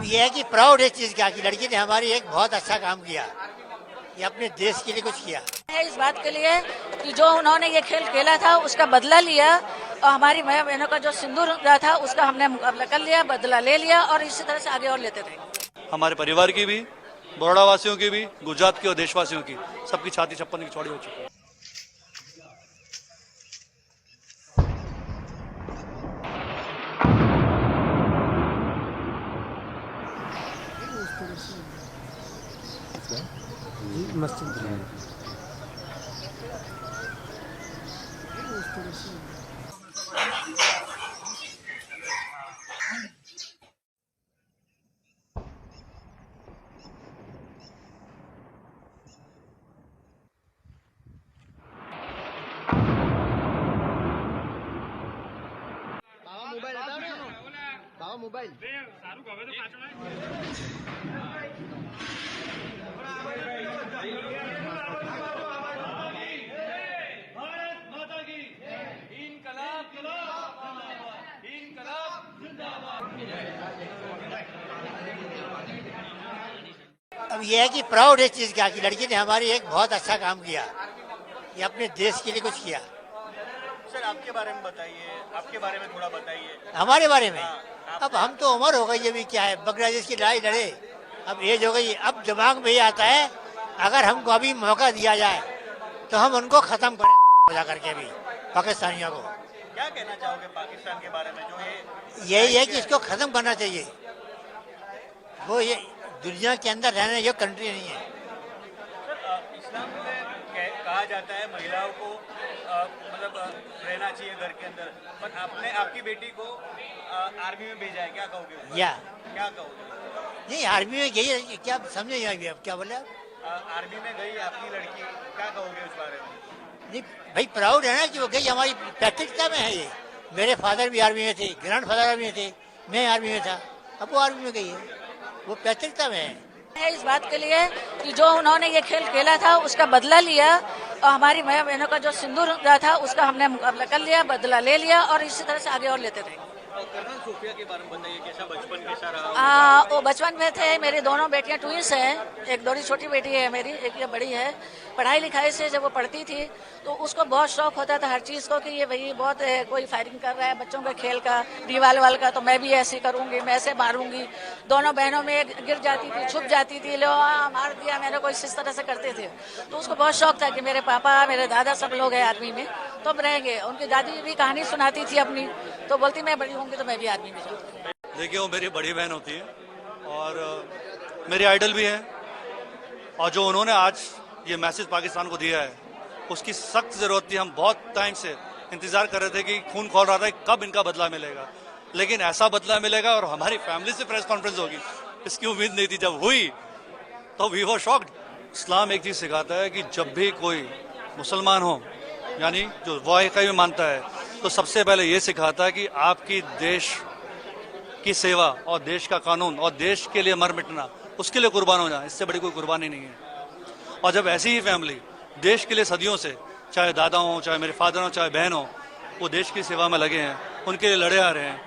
अब यह है कि प्राउड है इस चीज का कि लड़की ने हमारी एक बहुत अच्छा काम किया, ये अपने देश के लिए कुछ किया है। इस बात के लिए कि जो उन्होंने ये खेल खेला था उसका बदला लिया और हमारी माँ बहनों का जो सिंदूर था उसका हमने मुकाबला कर लिया, बदला ले लिया और इसी तरह से आगे और लेते रहेंगे। हमारे परिवार की भी, बड़ौदा वासियों की भी, गुजरात की और देशवासियों की, सबकी छाती 56 की चौड़ी हो चुकी है। मोबाइल अब यह है कि प्राउड है इस चीज का कि लड़की ने हमारी एक बहुत अच्छा काम किया, ये अपने देश के लिए कुछ किया। सर आपके बारे में बताइए, आपके बारे में थोड़ा बताइए। हमारे बारे में अब हम तो उम्र हो गई, अभी क्या है, बांग्लादेश की लड़ाई लड़े, अब एज हो गई, अब दिमाग में ये आता है अगर हमको अभी मौका दिया जाए तो हम उनको खत्म करें जा करके अभी पाकिस्तानियों को। क्या कहना चाहोगे पाकिस्तान के बारे में, जो यही है कि इसको खत्म करना चाहिए, वो ये दुनिया के अंदर रहने योग्य कंट्री नहीं है। इस्लाम में कहा जाता है महिलाओं को मतलब रहना चाहिए घर के अंदर, पर आपने आपकी बेटी को आर्मी में भेजा है, क्या कहोगे? या क्या कहोगे? नहीं, आर्मी में गई है, क्या समझे अभी आप क्या बोले आप? आर्मी में गई आपकी लड़की, क्या कहोगे उस बारे में? नहीं भाई, प्राउड है ना कि वो गई, हमारी पैतृकता में है ये। मेरे फादर भी आर्मी में थे, ग्रैंड फादर आर्मी में थे, मैं आर्मी में था, अब वो आर्मी में गई है, वो पैतृकता में है। इस बात के लिए कि जो उन्होंने ये खेल खेला था उसका बदला लिया और हमारी माँ बहनों का जो सिंदूर था उसका हमने मुकाबला कर लिया, बदला ले लिया और इसी तरह से आगे और लेते रहेंगे। कर्नल सोफिया के बारे में बताइए, कैसा बचपन कैसा रहा? वो बचपन में थे, मेरी दोनों बेटियां ट्विंस हैं, एक थोड़ी छोटी बेटी है मेरी, एक ये बड़ी है। पढ़ाई लिखाई से जब वो पढ़ती थी तो उसको बहुत शौक होता था हर चीज़ को कि ये भाई बहुत कोई फायरिंग कर रहा है बच्चों के खेल का, दीवार वाल का, तो मैं भी ऐसे करूंगी, मैं ऐसे मारूंगी। दोनों बहनों में गिर जाती थी, छुप जाती थी, लो मार दिया मैंने, कोई इस तरह से करते थे। तो उसको बहुत शौक था कि मेरे पापा, मेरे दादा सब लोग हैं आर्मी में तो अब रहेंगे। उनकी दादी भी कहानी सुनाती थी अपनी, तो बोलती मैं बड़ी होंगी तो मैं भी आर्मी में जाऊँगी। देखिए, वो मेरी बड़ी बहन होती है और मेरी आइडल भी है, और जो उन्होंने आज ये मैसेज पाकिस्तान को दिया है उसकी सख्त ज़रूरत थी। हम बहुत टाइम से इंतज़ार कर रहे थे कि खून खौल रहा था कब इनका बदला मिलेगा, लेकिन ऐसा बदला मिलेगा और हमारी फैमिली से प्रेस कॉन्फ्रेंस होगी, इसकी उम्मीद नहीं थी। जब हुई तो वी वर शॉक्ड। इस्लाम एक चीज़ सिखाता है कि जब भी कोई मुसलमान हो, यानी जो वाहिका में मानता है, तो सबसे पहले ये सिखाता है कि आपकी देश की सेवा और देश का कानून और देश के लिए मर मिटना, उसके लिए कुर्बान हो जाए, इससे बड़ी कोई कुर्बानी नहीं है। और जब ऐसी ही फैमिली देश के लिए सदियों से, चाहे दादा हो, चाहे मेरे फादर हो, चाहे बहन हो, वो देश की सेवा में लगे हैं, उनके लिए लड़े आ रहे हैं,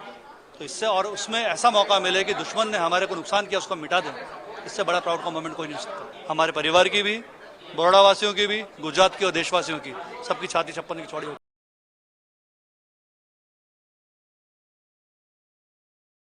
तो इससे और उसमें ऐसा मौका मिले कि दुश्मन ने हमारे को नुकसान किया उसको मिटा दें, इससे बड़ा प्राउड का मोमेंट कोई नहीं हो सकता। हमारे परिवार की भी, बड़ौदा वासियों की भी, गुजरात की और देशवासियों की, सबकी छाती 56 की चौड़ी हो।